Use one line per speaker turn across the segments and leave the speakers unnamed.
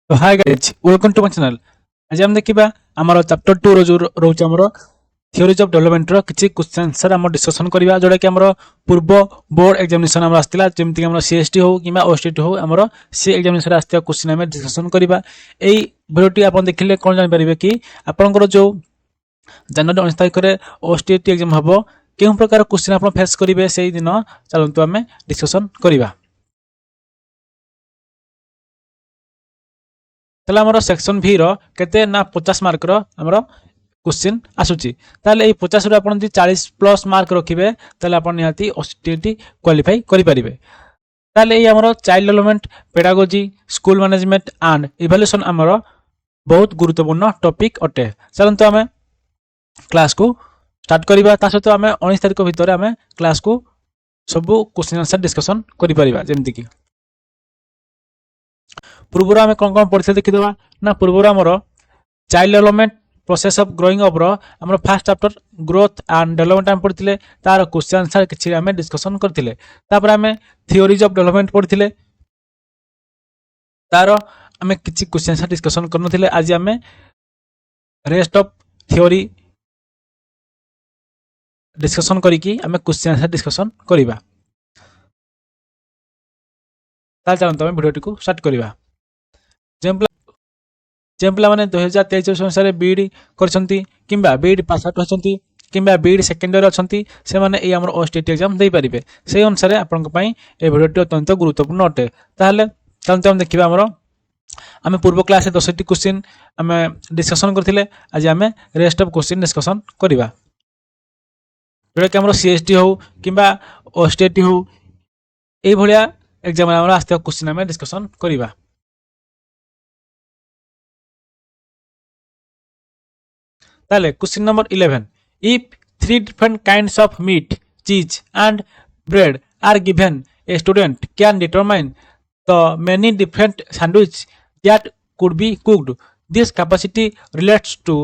तो hi guys welcome to my channel. आज हम देखिबा हमर चैप्टर 2 रो जो रहउछ हमर थियोरीज ऑफ डेवलपमेंट रो किछि क्वेश्चन आंसर हम डिस्कशन करिबा जोडा कि हमर पूर्व बोर्ड एग्जामिनेशन हमर आस्तिला जेमति हमर सीएसटी हो किबा ओस्टेट हो हमर सी एग्जामिनेशन आस्तिया क्वेश्चन हम डिस्कशन करिबा। एई भिडियोटी आपन देखिले कोन जानि परिबे कि आपनकर जो जनवरी 19 तारिख रे ओस्टेट एग्जाम हबो केउ प्रकार क्वेश्चन आपन फेस करिवे सेही दिन चलंतु हमें डिस्कशन करिबा। ताले हमर सेक्शन भी रो केते ना 50 मार्क रो हमर क्वेश्चन आसुची। ताले ए 50 रो आपण जि 40 प्लस मार्क रखिबे ताले आपण निहाती ओस्टेटी क्वालिफाई करि परिबे। ताले ए हमर child development pedagogy school management and evaluation हमर बहुत गुरुत्वपूर्ण टॉपिक अटे। चलंतु हमें क्लास को स्टार्ट करिबा। ता सहित हमें 19 तारिख भितर हमें क्लास को सब क्वेश्चन आंसर डिस्कशन करि परिबा। जेमति कि पूर्वर आम कौन कौन पढ़ी देखीदे ना पूर्वर आमर child development process of growing up आम first chapter growth and development आम पढ़ी तार क्वेश्चन आंसर किसी आम डिस्कशन करते आम थियोरीज ऑफ डेवलपमेंट पढ़ी तार आम किसी क्वेश्चन आंसर डिस्कशन करन। आज आम रेस्ट ऑफ थियोरी डिस्कशन करिकी आम क्वेश्चन आंसर डिस्कशन करिबा। ताल चलंतु आम वीडियो को स्टार्ट करिबा। जे पे 2023 अनुसार बीड कर बीड पास आउट होती किंबा बीड सेकेंड इयर अच्छा से मैंने ये आम ओस्टेट एग्जाम दे पारे से अनुसार आपंपाई ये भिडियोटी अत्यंत गुरुत्वपूर्ण अटे। ताहले चलते हम देखा आम पूर्व क्लास 10टी क्वेश्चन आम डिस्कसन करते आज आम रेस्ट ऑफ क्वेश्चन डिस्कसन करवा जोटा कि सीएसटी हो कि ओस्टेट हो ये एग्जाम आसता क्वेश्चन आम डिस्कसन करवा। ताले question number 11 if 3 different kinds of meat cheese and bread are given a student can determine the many different sandwich that could be cooked. This capacity relates to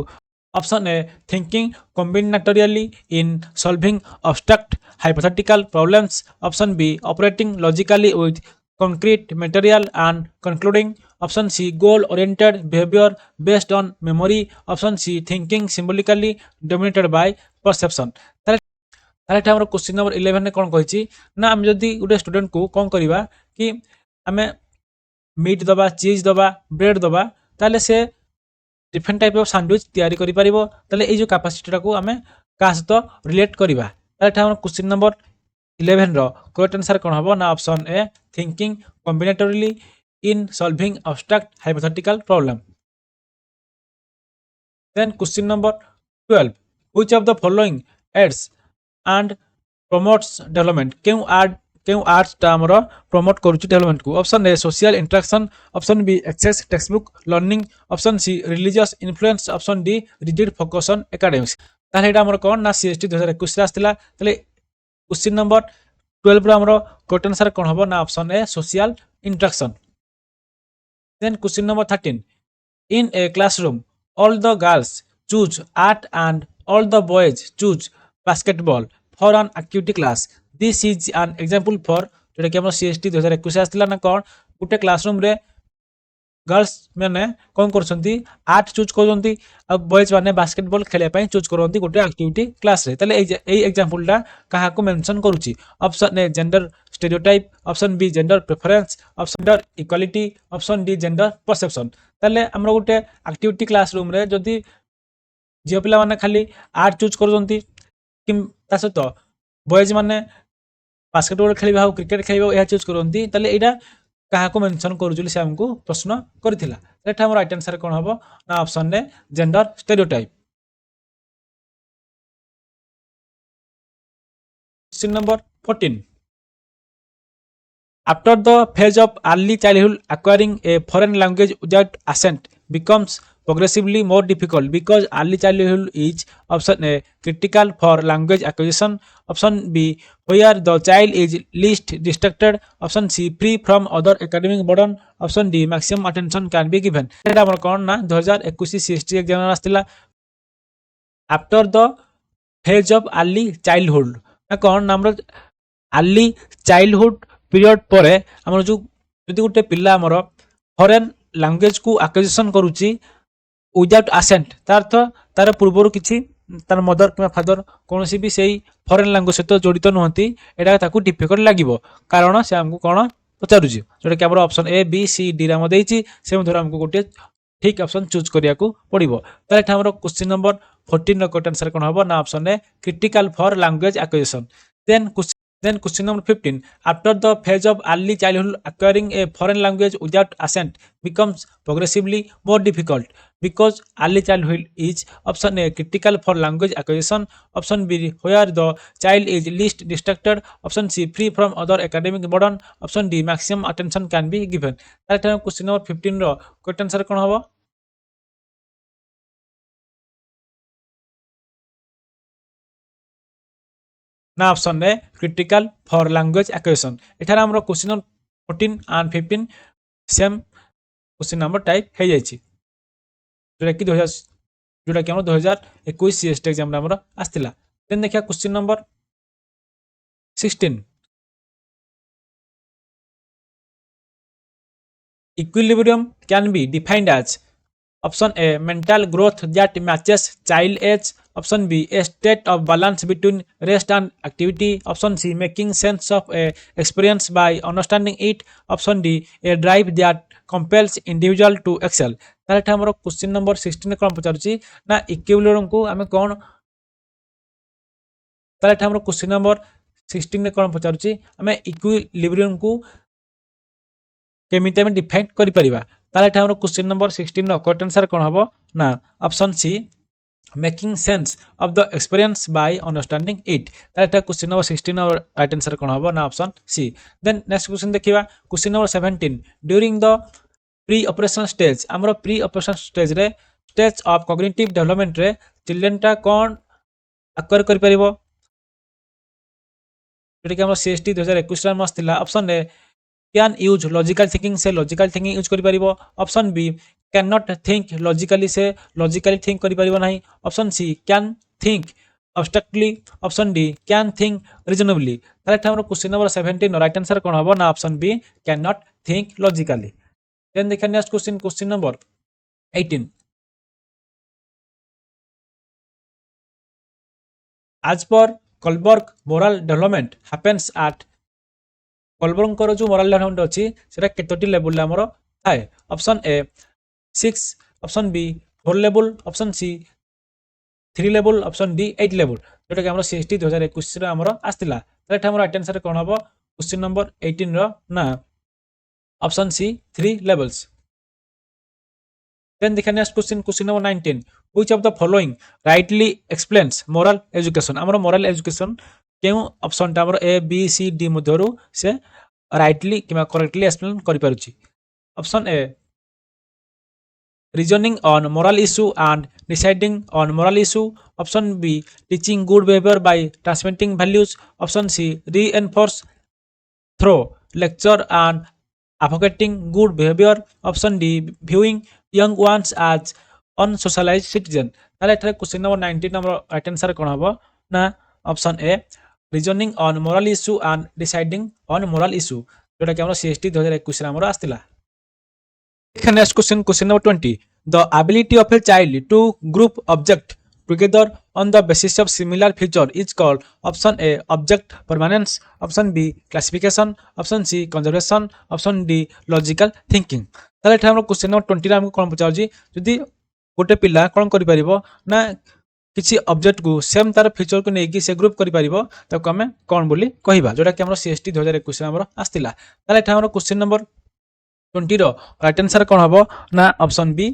option A thinking combinatorially in solving abstract hypothetical problems, option B operating logically with concrete material and concluding, option C goal oriented behavior based on memory, option C thinking symbolically dominated by perception। ताले हमर question number 11 ने कोन कहिछि ना हम जदी गुटे student को कोन करबा कि हमें मीट दबा चीज दबा ब्रेड दबा ताले से डिफरेंट टाइप ऑफ सैंडविच तैयारी करि परिबो। ताले ए जो कैपेसिटी को हमें का सहित रिलेट करबा। ताले हमर क्वेश्चन नंबर 11 रो करेक्ट आंसर कोन हबो ना option A thinking combinatorially in solving abstract hypothetical problem। Then question number 12 which of the following aids and promotes development क्यों आर्ट्स टामरो प्रमोट करूची डेवलपमेंट को। Option A social interaction, option B access text book learning, option C religious influence, option D rigid focus on academics. ताले एटा हमर कोन ना CST 2021 रे आस्तिला। ताले क्वेश्चन नंबर 12 रो हमरो करेक्ट आंसर कोन हबो ना option A social interaction. Then question number 13 in a classroom all the girls choose art and all the boys choose basketball for an activity class. This is an example for जोटा कि हमर CST 2021 आस्तिला ना कोन गुटे classroom रे girls मैंने कौन करछंती art choose करछंती आ boys माने basketball खेले पई चूज करछंती गुटे एक्टिविटी क्लास रे। ताले एई एग्जांपल टा कहा को मेंशन करूची। Option a gender stereotype, option B gender preference, option gender equality, option D gender perception. ताले हमर गुटे एक्टिविटी क्लासरूम रे जदी जे पिला माने खाली आर्ट चूज करछंती कि ता सहित बॉयज माने बास्केटबॉल खेलिबा हो क्रिकेट खेलिबा या चूज करछंती ताले एटा कहा को मेंशन करूजुली से हमको प्रश्न करथिला। एटा हमर राइट आंसर कोन हबो ना ऑप्शन ने gender stereotype. Question number 14 after the phase of early childhood acquiring a foreign language without accent becomes progressively more difficult because early childhood is option A critical for language acquisition, option B where the child is least distracted, option C free from other academic burden, option D maximum attention can be given। एटा हमर कोन ना 2021 CST exam आस्तिला after the phase of early childhood ना कोन ना हमर early childhood period परे हमर जो जदी गुटे पिल्ला हमर फॉरेन ଲାଙ୍ଗୁଏଜ को ଆକ୍ୱିଜିସନ କରୁଛି विदाउट आसेंट तार अर्थ तार पूर्वर किसी तार मदर कि फादर कौन भी से फरेन लांगुएज सहित जड़ित नुहति एटा डिफिकल्ट लगे कारण से आमको कौन पचारुची जोटा कि option A B C D राम देछि से मधुर हमको गोटे ठीक ऑप्शन चूज करिया को पड़िबो। ताले हमर क्वेश्चन नंबर 14 रो करेक्ट आंसर कोन हबो ना option A critical for language acquisition. Then question number 15. After the phase of early childhood, acquiring a foreign language without assent becomes progressively more difficult because early childhood is option A critical for language acquisition, option B where the child is least distracted, option C free from other academic burden, option D maximum attention can be given. That time question number 15 रो correct answer कोन हबो ना option A critical for language acquisition. एठार हमरो question number 14 and 15 same question number type हे जायछि जोटा कि 2000 जोटा कि हमरो 2021 सीएसटी एग्जाम रे हमरो आस्तिला। देन देखिया question number 16 equilibrium can be defined as option A mental growth that matches child age, option B a state of balance between rest and activity, option C making sense of a experience by understanding it, option D a drive that compels individual to excel। ताले हमरो question number 16 कोन पचारुची ना equilibrium को हमें कोन ताले हमरो question number 16 कोन पचारुची हमें equilibrium को केमिति हमें डिफाइन करि परिबा। ताले हमरो क्वेश्चन नंबर 16 रो करेक्ट आंसर कोन हबो ना option C making sense of the experience by understanding it. ताले क्वेश्चन नंबर 16 रो राइट आंसर कोन हबो ना option C. Then next question देखिबा question number 17 during the pre operational stage हमरो प्री ऑपरेशनल स्टेज रे स्टेज ऑफ कॉग्निटिव डेवलपमेंट रे children टा कोन अक्वायर करि परिबो जेटा कि हमरो सीएसटी 2021 रा मस्तिला। Option A can use logical thinking से लॉजिकल थिंकिंग यूज करि परिबो, option B can not think logically से लॉजिकली थिंक करि परिबो नाही, option C can think abstractly, option D can think reasonably. ताले हमरो क्वेश्चन नंबर 17 राइट आंसर कोन हबो ना option B can not think logically. Then देखिए next question question number 18 as per Kohlberg moral development happens at Kohlberg जो moral development अच्छी से केतोटी लेवल आमर थाए option A 6, option B 4 level, option C 3 level, option D 8 level जोटा कि हमरो सीएसटी 2021 रे हमरो आस्तिला। ताले हमरो राइट आंसर कोन हबो क्वेश्चन नंबर 18 रो ना ऑप्शन सी 3 लेवल्स। देन देखा next question question number 19 which of the following rightly explains moral education. हमरो मोरल एजुकेशन केउ ऑप्शन टा हमरो ए बी सी डी मध्यरु से राइटली किमा करेक्टली एक्सप्लेन करि पारुची। Option A reasoning on moral issue and deciding on moral issue, option B teaching good behavior by transmitting values, option C reinforce through lecture and advocating good behavior, option D viewing young ones as unsocialized citizen। ताले एथरे question number 19 number right answer कोन हबो ना option A reasoning on moral issue and deciding on moral issue जोटा कि हमरो CST 2021 रे हमरो आस्तिला। Next question question number 20 the ability of a child to group object together on the basis of similar feature is called option A object permanence, option B classification, option C conservation, option D logical thinking। ताले एठा हमरो question number 20 रा हमको कोन पचाउची जदी गोटे पिला कोन करि परिबो ना किछि ऑब्जेक्ट को सेम तार फीचर को नेकी से ग्रुप करि परिबो ताको हमें कोन बोली कहिबा जोटा कि हमरो सीएसटी 2021 रा हमरो आस्तिला। ताले एठा हमरो क्वेश्चन नंबर 20 रो राइट आंसर कोन हबो ना option B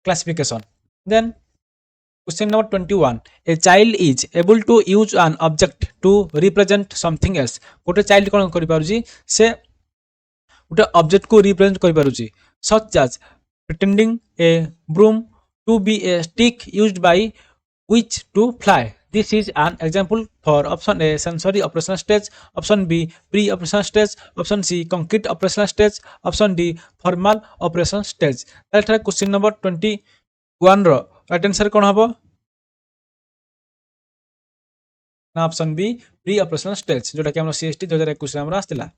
classification. Then question number 21 a child is able to use an object to represent something else. गोटे चाइल्ड कोन करि पारुची से गोटे ऑब्जेक्ट को रिप्रेजेंट करि पारुची such as pretending a broom to be a stick used by which to fly। This is an example for option A sensory operational stage, option B pre-operational stage, option C concrete operational stage, option D formal operational stage। ताले question number 21 रो right answer कोन हबो ना option B pre-operational stage जोटा कि हमरो CST 2021 रे हमरो आस्तिला।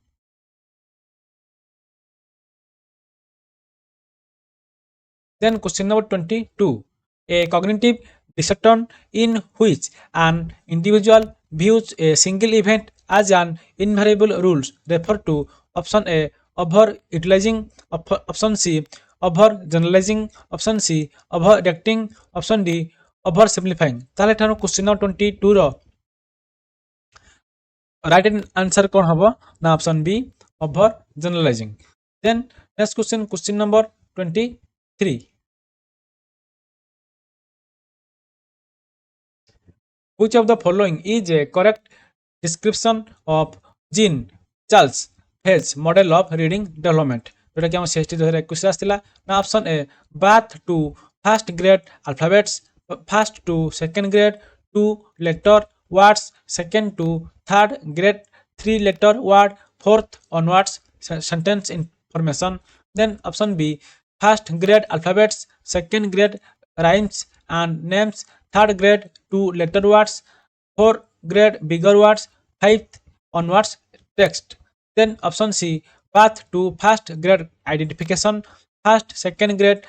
Then question number 22. A cognitive distortion in which an individual views a single event as an invariable rules refer to option A over utilizing, option C over generalizing, option C over reacting, option D over simplifying. তাহলে এখানে question number 22 ର right answer কোন হবো না option B over generalizing. Then next question number 23. Which of the following is a correct description of Jean Charles Fay's model of reading development? जोटा कि हम CST 2021 आसला ना option A bath to first grade alphabets, first to second grade 2 letter words, second to third grade 3 letter word, fourth onwards sentence information. Then option B first grade alphabets, second grade rhymes and names, third grade 2 letter words, fourth grade bigger words, fifth onwards text. Then option C path to first grade identification, first second grade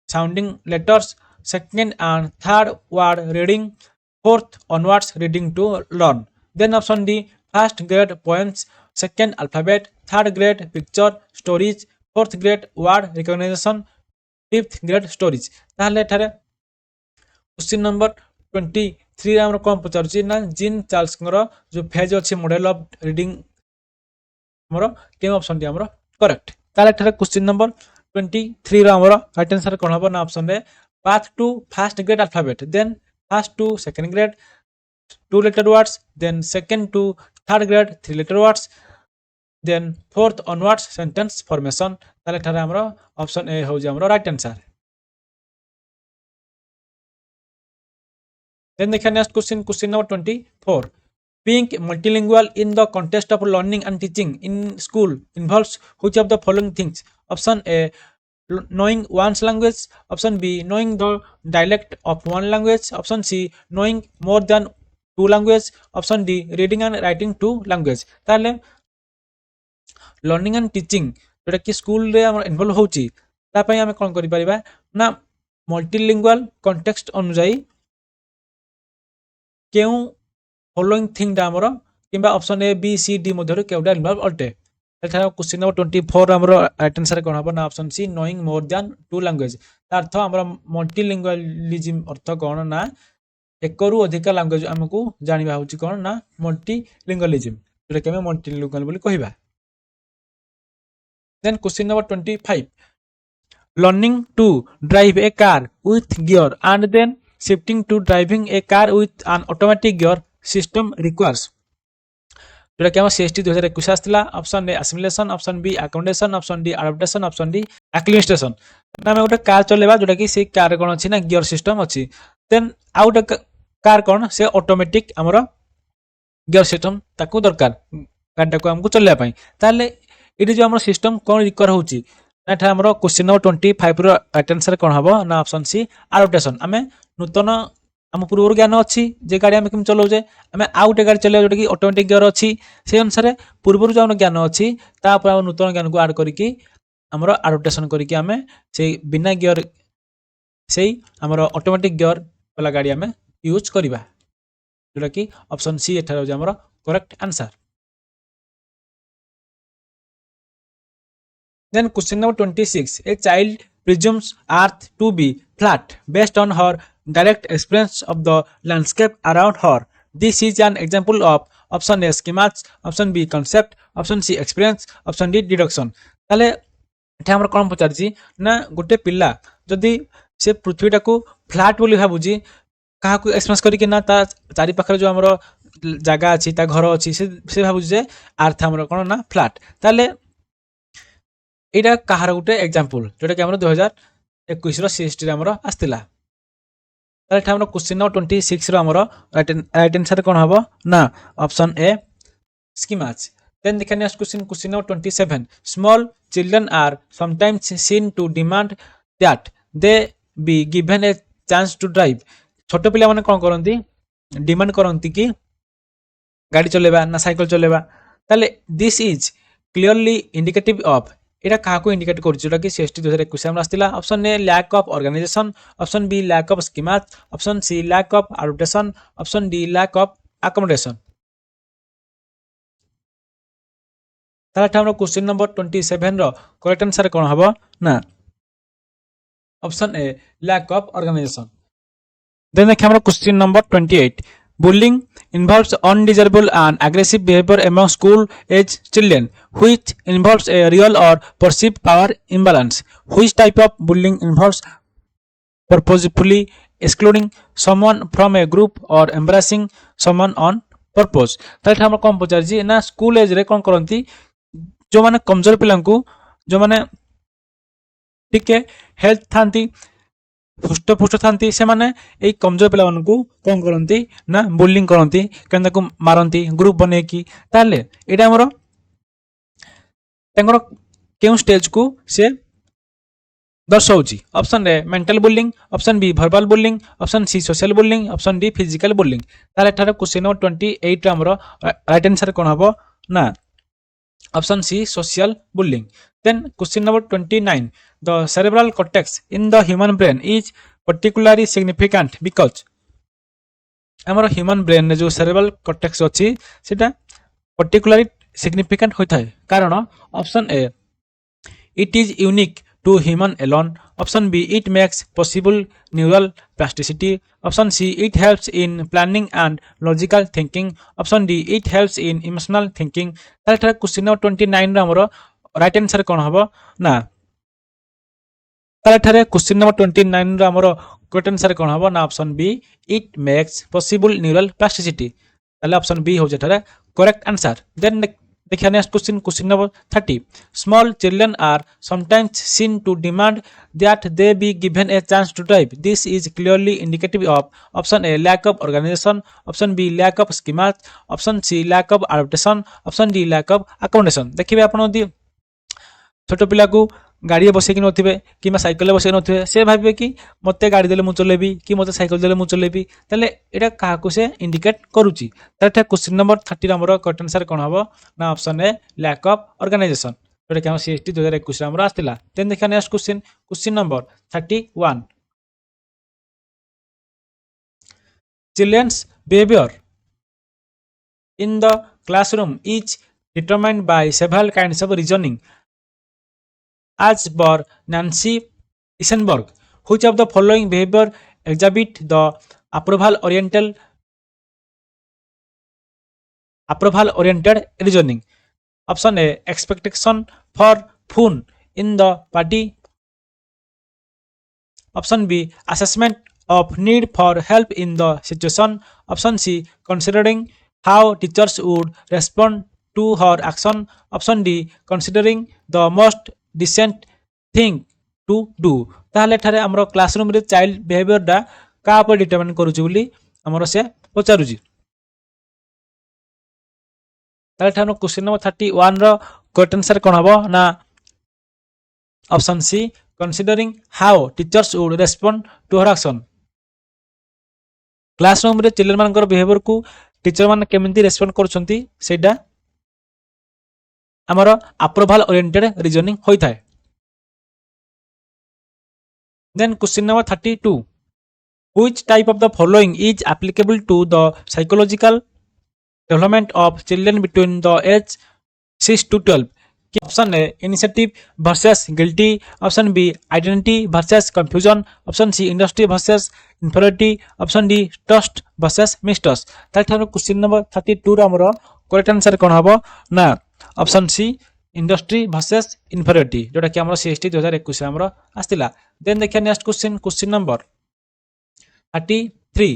sounding letters, second and third word reading, fourth onwards reading to learn. Then option D first grade poems, second alphabet, third grade picture stories, fourth grade word recognition, fifth grade stories. তাহলে এଠାରେ question number 23 रे हमर कोन पचारछि ना gene Charles ଙ୍କର जो phase अछि model of reading हमर के option दी हमर करेक्ट. ताले एଠାରେ क्वेश्चन नंबर 23 रे हमर राइट आंसर कोन हबो ना ऑप्शन रे path to first grade alphabet, then first to second grade 2 letter words, then second to third grade 3 letter words, then fourth onwards sentence formation. ताले एଠାରେ हमर ऑप्शन ए हो जे हमर right answer. Then the next question number 24. Being multilingual in the context of learning and teaching in school involves which of the following things? Option A knowing one's language, option B knowing the dialect of one language, option C knowing more than two languages, option D reading and writing two language. ताले learning and teaching जोटा कि school रे हम involve होची ता पई हम कोन करि परिबा ना मल्टीलिंगुअल कॉन्टेक्स्ट अनुसार केउ फॉलोइंग थिंग दामर किबा option A B C D मध्यरु केउडा इन्वॉल्व अल्टे. एथा क्वेश्चन नंबर 24 हमर राइट आंसर कोन हबो ना option C knowing more than two language. अर्थ हमर मल्टीलिंगुअलिज्म अर्थ कोन ना एकरु अधिक लैंग्वेज हमकु जानिबा होची कोन ना मल्टीलिंगुअलिज्म जोटा कि हम मल्टीलिंगुअल बोली कहिबा. Then question number 25. Learning to drive a car with gear and then shifting to driving a car with an automatic gear system requires. जोटा कि हम CST 2021 आसला option A assimilation, option B accommodation, option D adaptation, option D acclimatisation. ना हम गोटे car चलेबा जोटा कि से कार कोन अछि ना गियर सिस्टम अछि. देन आउट कार कोन से ऑटोमेटिक हमरो गियर सिस्टम ताकू दरकार गाड़ी को हमकु चलेबा पई. ताले इडी जो हमरो सिस्टम कोन रिक्वायर होची एठा हमरो क्वेश्चन नंबर 25 रो राइट आंसर कोन हबो ना ऑप्शन सी अडॉप्टेशन. हमें नूतन हम पूर्व ज्ञान अच्छी जे गाड़ी आम कम चलाऊे आम आउ गोटे गाड़ी चलाइबा जोटा कि ऑटोमेटिक गियर अच्छी से अनुसार पूर्व जो ज्ञान अच्छी तापर आम नूतन ज्ञान को आड करके आमर अडॉप्टेशन करके आम से बिना गियर से आमर ऑटोमेटिक गियर वाला गाड़ी आम यूज करवा जोटा कि ऑप्शन सी एठार हो आमर correct answer. Then question number 26. A child presumes earth to be flat based on her direct experience of the landscape around her. This is an example of option A schemats, option B concept, option C experience, option D deduction. ताले एठा हमर कोन पचारछि ना गोटे पिल्ला जदि से पृथ्वीटा को flat बोली भाबुछि काहा को एक्सप्रेस करि कि ना ता चारि पाखरे जो हमर जागा अछि ता घर अछि से भाबुछि जे अर्थ हमर कोन ना फ्लैट. ताले एटा कहार गोटे एग्जांपल जोटा कि हमर 2021 रो सीएसटी रे हमर आस्तिला. ताले एठा हमर क्वेश्चन नंबर 26 रो हमर राइट आंसर कोन हबो ना ऑप्शन ए स्कीमाच. देन देखा next question number 27. Small children are sometimes seen to demand that they be given a chance to drive. छोट पिला माने कोन करंती डिमांड करंती कि गाड़ी चलेबा ना साइकिल चलेबा. ताले this is clearly indicative of এটা কাহাକୁ ইন্ডিকেট করছে যেটা কি সিএসটি 2021 আমরা আসছিলা option A lack of organisation option B lack of schemas option C lack of adaptation option D lack of accommodation তাহলে এটা আমরা কোশ্চেন নম্বর 27 র করেক্ট आंसर কোন হবো না option A lack of organisation then দেখি আমরা question number 28 bullying involves undesirable and aggressive behavior among school age children which involves a real or perceived power imbalance which type of bullying involves purposefully excluding someone from a group or embarrassing someone on purpose তাহলে আমরা কম পচারছি না school age রে কোন করନ୍ତି जो माने कमजोर पिलांकु जो माने टिके हेल्थ थांती पुष्ट पुष्ट थांती से माने ए कमजोर पिला मानकु कोन करंती ना बुलिंग करंती केनता को मारंती ग्रुप बने की ताले एटा हमरो तेंगर केउ स्टेज को से दर्शाउची option A mental bullying option B verbal bullying option C social bullying option D physical bullying ताले एठारे क्वेश्चन नंबर 28 रे हमरो राइट आंसर कोन हबो ना option C social bullying then question number 29 the cerebral cortex in the human brain is particularly significant because हमर human brain ने जो cerebral cortex अछि सेटा particularly significant होता है कारण option A it is unique to human alone option B it makes possible neural plasticity option C it helps in planning and logical thinking option D it helps in emotional thinking ताले question number 29 रे हमरो right answer कोन हबो ना ताले question number 29 रे हमरो correct answer कोन हबो ना option B it makes possible neural plasticity ताले ऑप्शन बी हो जेठारे करेक्ट आंसर देन देखिए next question number 30 small children are sometimes seen to demand that they be given a chance to drive this is clearly indicative of option A lack of organization option B lack of schemas option C lack of adaptation option D lack of accommodation देखिए आपण दी छोट पिला को गाड़ी बसे कि नथिबे keema cycle बसे नथिबे से भाबे कि मते गाड़ी देले मु चलेबी कि मते साइकल देले मु चलेबी तले एटा काहाकू से इंडिकेट करूची तटा क्वेश्चन नंबर 30 हमरो करेक्ट आंसर कोन हबो ना option A lack of organisation जोटा कि हम सीएसटी 2021 हमरो आस्तिला देन देखा next question number 31 children's behavior in the classroom is determined by several kinds of reasoning as per Nancy Isenberg which of the following behavior exhibit the approval oriented reasoning option A expectation for fun in the party option B assessment of need for help in the situation option C considering how teachers would respond to her action option D considering the most decent thing to do ताहले ठारे हमरो classroom रे child behaviour डा का पर determine करूची बोली हमरो से पचारुची ताहले ठानो क्वेश्चन नंबर 31 रो करेक्ट आंसर कोन हबो ना option C considering how teachers would respond to her action classroom रे चिल्ड्रन मानकर बिहेवियर को टीचर मान केमिति रेस्पोंड करछंती सेटा हमरो अप्रूवल ओरिएंटेड रीजनिंग होई थाए then question number 32 which type of the following is applicable to the psychological development of children between the age 6 to 12 option A initiative versus guilty option B identity versus confusion option C industry versus inferiority option D trust versus mistrust ताले थारो question number 32 रा हमरो correct answer कोन हबो ना option C industry versus inferiority जोटा कि हमरो सीएसटी 2021 रे हमरो आस्तिला देन देखिया next question number 33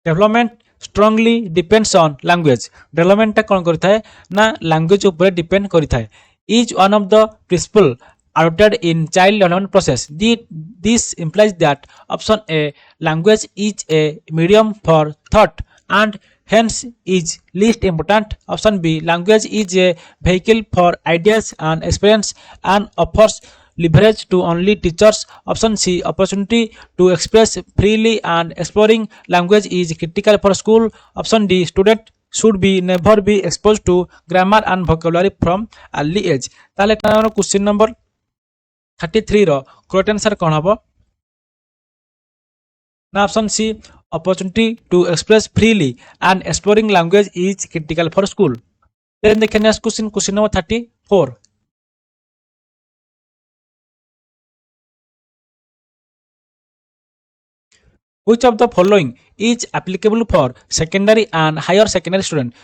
development strongly depends on language development ता कोन करथाय ना लैंग्वेज ऊपर डिपेंड करथाय is one of the principle adopted in child development process this implies that option A language is a medium for thought and hence is least important option B language is a vehicle for ideas and experience and offers leverage to only teachers option C opportunity to express freely and exploring language is critical for school option D student should be never be exposed to grammar and vocabulary from early age. ताले तार question number 33 रो correct answer कोन हबो ना option C opportunity to express freely and exploring language is critical for school. Then the next question number 34. Which of the following is applicable for secondary and higher secondary student?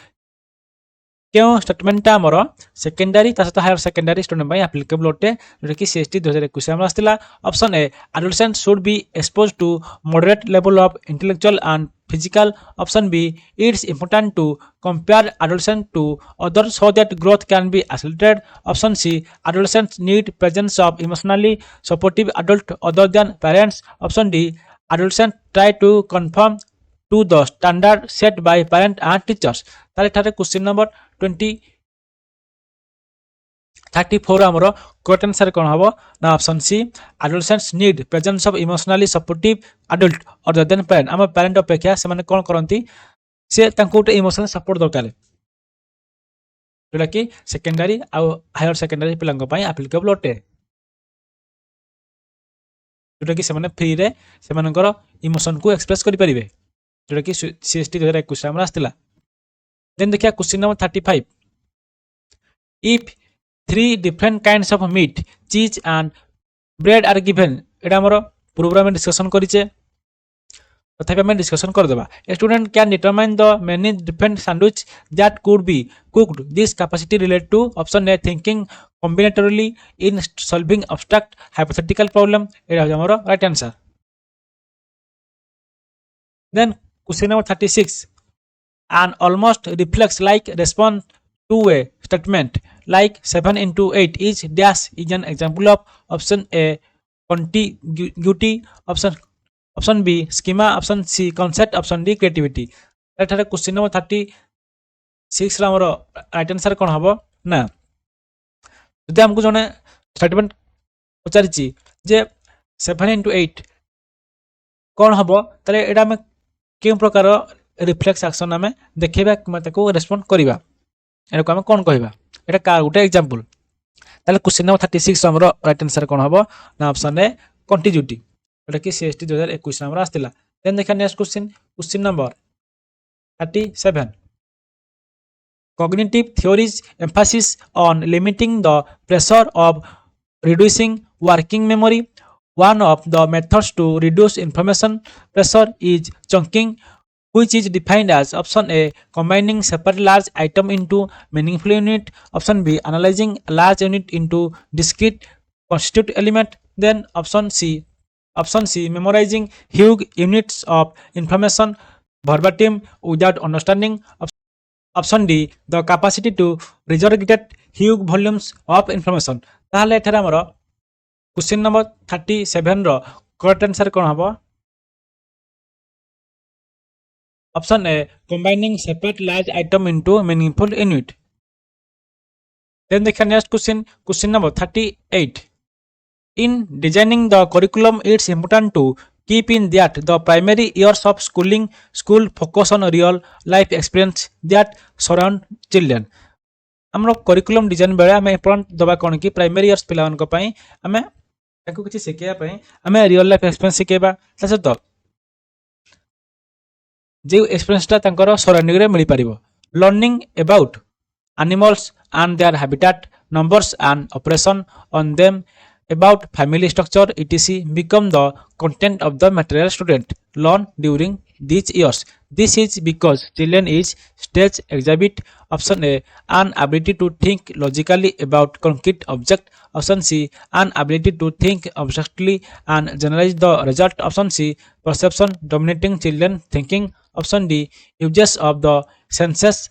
क्यों statement आमर secondary सहित higher secondary student applicable अटे जोटा कि CST 2021 आसला option A adolescent should be expose to moderate level of intellectual and physical option B it's important to compare adolescent to other so that growth can be accelerated option C adolescents need presence of emotionally supportive adult other than parents option D adolescent try to conform to the standard set by parent and teachers. ताले ठारे question number 34 आमरो correct answer कोन हबो ना option C adolescents need presence of emotionally supportive adult other than parent हम parent अपेक्षा से माने कोन करंती से तांको उटे इमोशनल सपोर्ट दरकार जोटा कि सेकेंडरी आ हायर सेकेंडरी पिलांग पई एप्लीकेबल अटे जोटा कि से माने फ्री रे से मानकर इमोशन को एक्सप्रेस करि परिबे जोटा कि सीएसटी 2021 आमरा आस्तिला. देन देखिया question number 35. If 3 different kinds of meat चीज एंड ब्रेड आर गिवन एटा हमर पूर्व में डिस्कशन करिचे तथापि हम डिस्कशन कर देबा. A student can determine the many different sandwich that could be cooked. This capacity relate to option A thinking combinatorially in solving abstract hypothetical problem. एटा हमर right answer. Then question number 36. An almost reflex like response to a statement like 7 into 8 is dash is an example of option A contiguity, option B schema, option C concept, option D creativity. एठारे question number 36 रा हमर right answer कोन हबो ना जदि हमकु जने statement पचारिची जे 7 into 8 कोन हबो तले एडा में केउ प्रकार रिफ्लेक्स एक्शन आमे देखैबा मते को रेस्पोंड करिबा एको आमे कोन कहबा एटा का गुटे एग्जांपल. ताले क्वेश्चन नंबर 36 हमरो राइट आंसर कोन हबो ना ऑप्शन ए कंटिन्यूटी एटा कि सीएसटी 2021 हमरो आस्तिला. देन देखा next question number 37. Cognitive theories emphasis on limiting the pressure of reducing working memory. One of the methods to reduce information pressure is chunking, which is defined as option A combining separate large item into meaningful unit, option B analyzing a large unit into discrete constituent element, then option C memorizing huge units of information verbatim without understanding, option D the capacity to regurgitate huge volumes of information. ताहले एठारे हमर question number 37 रो correct answer कोन हबो option A combining separate large item into meaningful unit. Then देखा next question number 38. In designing the curriculum it's important to keep in that the primary years of school focus on real life experience that surround children. हमरो curriculum design बेले हमें important दबा कोन की primary years पिलावन को पई हमें ताको किछि सिखेया पई हमें रियल लाइफ एक्सपीरियंस सिखेबा तसे तो जे एक्सपीरियंस ता तांकर सराउंडिंग रे मिली परिबो. Learning about animals and their habitat numbers and operation on them about family structure etc become the content of the material student learn during these years. This is because children is stage exhibit option A an ability to think logically about concrete object, option C an ability to think abstractly and generalize the result, option C perception dominating children thinking, option D uses of the senses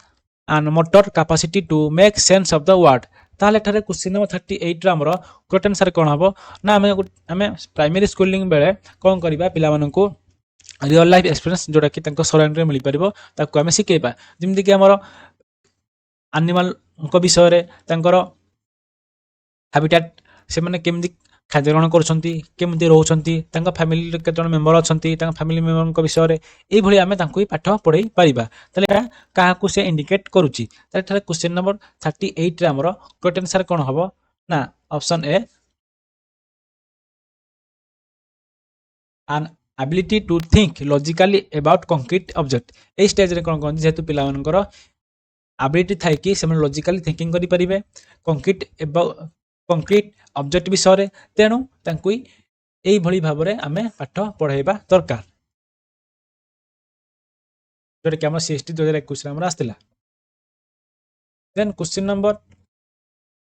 and motor capacity to make sense of the word. ताले ठारे question number 38 रा हमरो correct answer कोन हबो ना हमें primary schooling बेले कोन करबा पिला मानन को रियल लाइफ एक्सपीरियंस जोटा कि तांको सराउंडिंग रे मिली परिबो ताको हमें सिखेबा. जिमि कि हमरो एनिमल को विषय रे तांकर हैबिटेट से माने केमदी ଖାଦ୍ୟ ଗ୍ରହଣ କରୁଛନ୍ତି, କେମିତି ରହୁଛନ୍ତି, ତାଙ୍କ ଫ୍ୟାମିଲିରେ କେତେ ଜଣ ମେମ୍ବର ଅଛନ୍ତି, ତାଙ୍କ ଫ୍ୟାମିଲି ମେମ୍ବରଙ୍କ ବିଷୟରେ ଏଇଭଳି ଆମେ ତାଙ୍କୁ ବି ପାଠ ପଢ଼େଇ ପାରିବା। ତାହେଲେ ଏହା କାହାକୁ ସେ ଇଣ୍ଡିକେଟ୍ କରୁଛି। ତାହେଲେ ଏଠାରେ କ୍ୱେଶ୍ଚିନ୍ ନମ୍ବର 38ରେ ଆମର କରେକ୍ଟ ଆନ୍ସର କ'ଣ ହେବ ନା option A an ability to think logically about concrete object। এই ଷ୍ଟେଜରେ କ'ଣ କହନ୍ତି ଯେହେତୁ ପିଲାମାନଙ୍କର ଆବିଲିଟି ଥାଏ କି ସେମାନେ ଲଜିକାଲି ଥିଙ୍କିଂ କରିପାରିବେ କଂକ୍ରିଟ ଅବଜେକ୍ଟ ବିଷୟରେ, ତେଣୁ ତାଙ୍କୁ এইଭଳି ଭାବରେ ଆମେ ପାଠ ପଢ଼ାଇବା ଦରକାର, ଯୋଉଟାକି ଆମର CST 2021 ଆମର ଆସିଥିଲା। ଦେନ୍ question number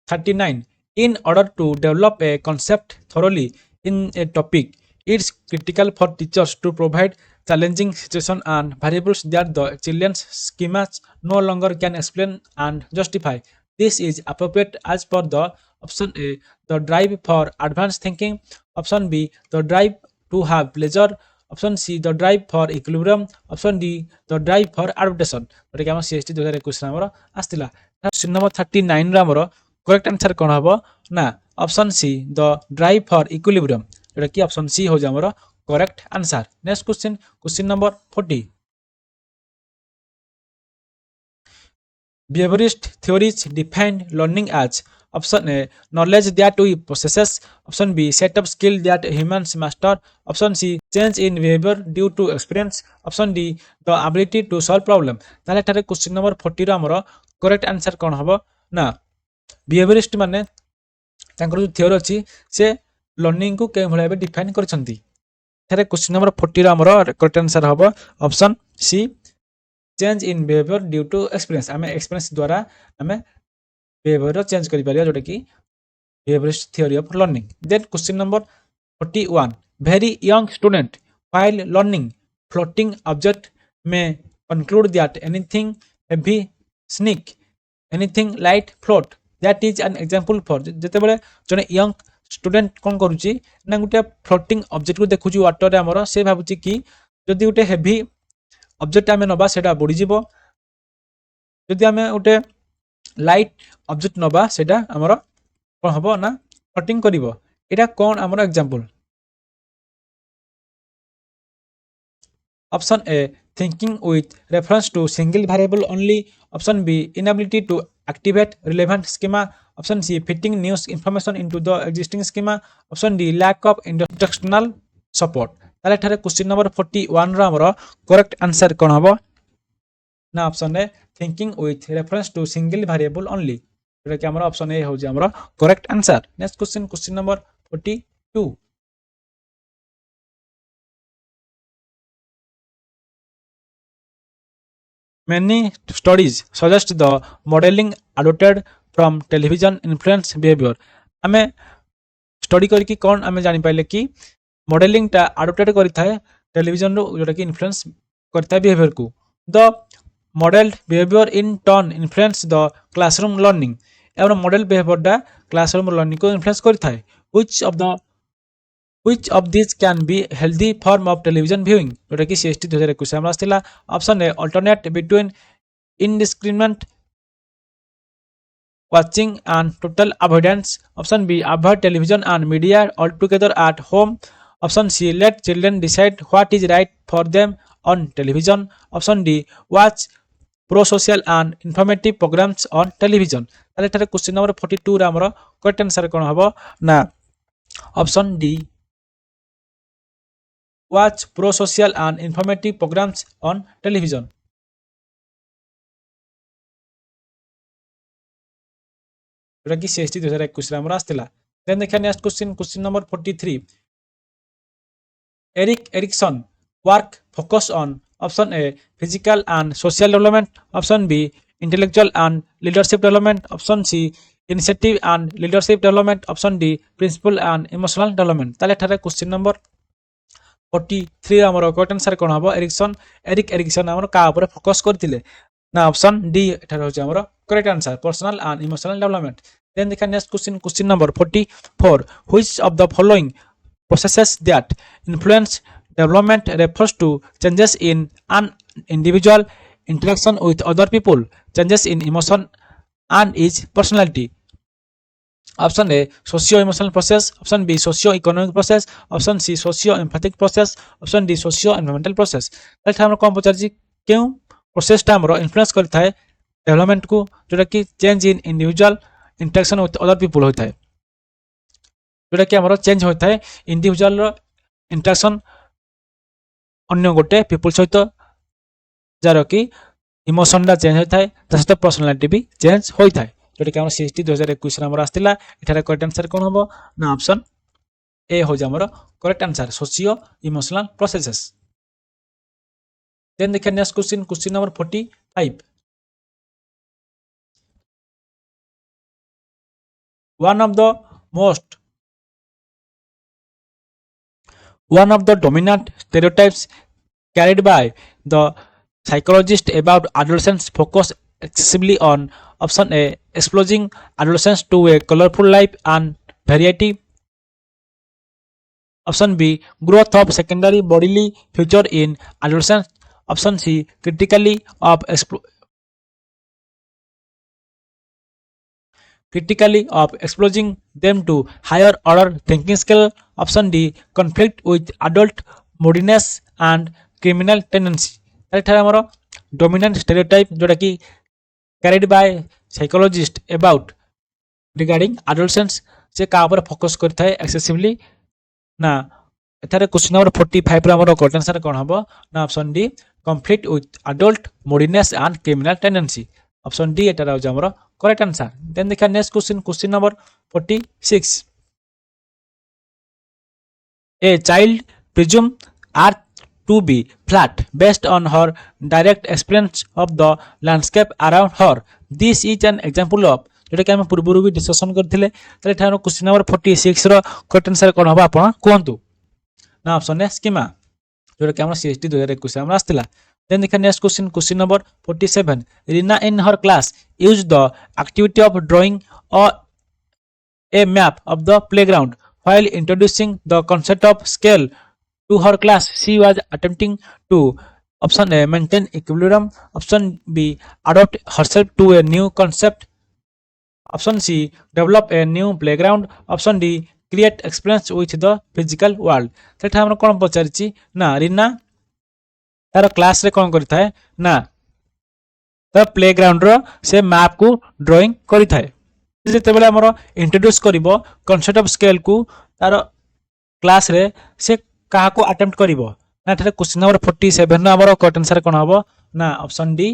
39 in order to develop a concept thoroughly in a topic it's critical for teachers to provide challenging situation and variables that the children's schemas no longer can explain and justify. This is appropriate as per the option A the drive for advanced thinking, option B the drive to have pleasure, option C the drive for equilibrium, option D the drive for adaptation। जोटा कि CST 2021 ଆମର ଆସିଥିଲା। Question number 39 ର ଆମର correct answer कौन हम ना option C the drive for equilibrium, जोटा कि ऑप्शन सी हो जामर correct answer. Next question, question number 40 behaviorist theories define learning as option A knowledge that we possess, option B set of skill that humans master, option C change in behavior due to experience, option D the ability to solve problem। ताले एठारे question number 40 रो हमरो correct answer कौन हम ना behaviourist माने तांकर जो थियोरी अछि से लर्निंग को के भले डिफाइन करछंती। थारे क्वेश्चन नंबर 40 रो हमरो करेक्ट आंसर हबो option C change in behaviour due to experience. आमे एक्सपीरियंस द्वारा आमे बिहेवियर चेंज करि पारिया, जोटा कि behaviourist theory of learning. Then question number 41 very young student while learning floating object may conclude that anything heavy sinks anything light float that is an example for. जेते बेले जने young student कोन करूची ना गुटे floating object को देखुची water रे हमरो, से भाबुची कि जदि गुटे हेवी ऑब्जेक्ट आमे नबा सेटा बुडी जिवो, जदि आमे गुटे लाइट ऑब्जेक्ट नबा सेटा हमरो कोन हबो ना फ्लोटिंग करिवो। एटा कोन हमरो example. Option A thinking with reference to single variable only, option B inability to activate relevant schema, option C fitting new information into the existing schema, option D lack of instructional support। ताले ठारे question number 41 रो हमरो correct answer कोन हबो ना option A thinking with reference to single variable only, जेटा कि हमरो option A हो जे हमरो correct answer. Next question, question number 42 many studies suggest the modeling adopted from television influence behavior। आमे study करके कौन आमे जानि पाइले कि मॉडलिंग टा अडॉप्टेड करिथाय टेलीविजन रो, जोटा कि इन्फ्लुएंस करता बिहेवियर को। The modelled behaviour in turn influence the classroom learning. एवं मॉडल बिहेवियर टा क्लासरूम लर्निंग को influence करथाय। Which of these can be healthy form of television viewing, जोटा कि CST 2021 हमरा आस्थिला। Option A alternate between indiscriminate watching and total avoidance, option B avoid television and media altogether at home, option C let children decide what is right for them on television, option D watch pro-social and informative programs on television। ताले एठारे question number 42 रे हमरो correct answer कोन हबो ना option D watch pro-social and informative programs on television। जोटा कि CST 2021 रे हमरो आस्थिला। देन देखा next question, question number 43 Erik Erikson work focus on, option A physical and social development, option B intellectual and leadership development, option C initiative and leadership development, option D principle and emotional development. ताले एठारे question number 43 हमर correct answer कोन हबो Erik Erikson हमर का ऊपर focus करथिले ना ऑप्शन डी एठारे हो हमर correct answer personal and emotional development. Then देखा next question, question number 44 which of the following processes that influence development refers to changes in an individual interaction with other people, changes in emotion and its personality। Option A socio emotional process, option B socio economic process, option C socio empathic process, option D socio environmental process. एठा हम कोन पचारछि केउ प्रोसेसटा हमरो influence करथाय development को, जोटा कि change in individual interaction with other people होता है, जोटा कि हमरो चेंज होता है इंडिविजुअल रो इंटरेक्शन अन्य गोटे पीपल सहित, जार कि इमोशनटा चेंज होता है, ता सहित पर्सनालिटी भी चेंज होता है, जोटा कि हमर सीएसटी 2021 हमर आस्तिला। एठारे करेक्ट आंसर कोन हबो ना ऑप्शन ए हो जा हमर correct answer socio emotional processes. Then देखिए next question, question number 45। One of the most one of the dominant stereotypes carried by the psychologist about adolescents focus excessively on option A exposing adolescents to a colorful life and variety, option B growth of secondary bodily future in adolescence, option C critically of exposing them to higher order thinking skill, option D conflict with adult moodiness and criminal tendency। एठारे हमर dominant stereotype जोटा कि carried by psychologist about regarding adolescence से का ऊपर focus करता है excessively ना। एठारे क्वेश्चन नंबर 45 रे हमर करेक्ट आंसर कोन हबो ना option D conflict with adult moodiness and criminal tendency, option D एटा रहौ हमर करेक्ट आंसर। देन देखा next question, question number 46। A child presume earth to be flat based on her direct experience of the landscape around her. This is an example of जोटा कि हम पूर्व भी discussion करथिले। तले ठानो क्वेश्चन नंबर 46 रो correct answer कोन हबा आपण कोहंतु ना ऑप्शन ए स्कीमा, जोटा कि हम सीएसटी 2021 हम आस्तिला। देन देखा next question, question number 47। Reena in her class use the activity of drawing a map of the playground while introducing the concept of scale to her class. She was attempting to option A maintain equilibrium, option B adopt herself to a new concept, option C develop a new playground, option D create experience with the physical world। सेठा हमर कोन पचारिछि ना रीना तार class रे कोन करिथाय ना तार playground रो से map को drawing करिथाय। जिते बेले हमर इंट्रोड्यूस करिवो कांसेप्ट ऑफ स्केल को तार क्लास रे से काहा को अटेम्प्ट करिवो ना। एठारे क्वेश्चन नंबर 47 ना हमर करेक्ट आंसर कोन हबो ना option D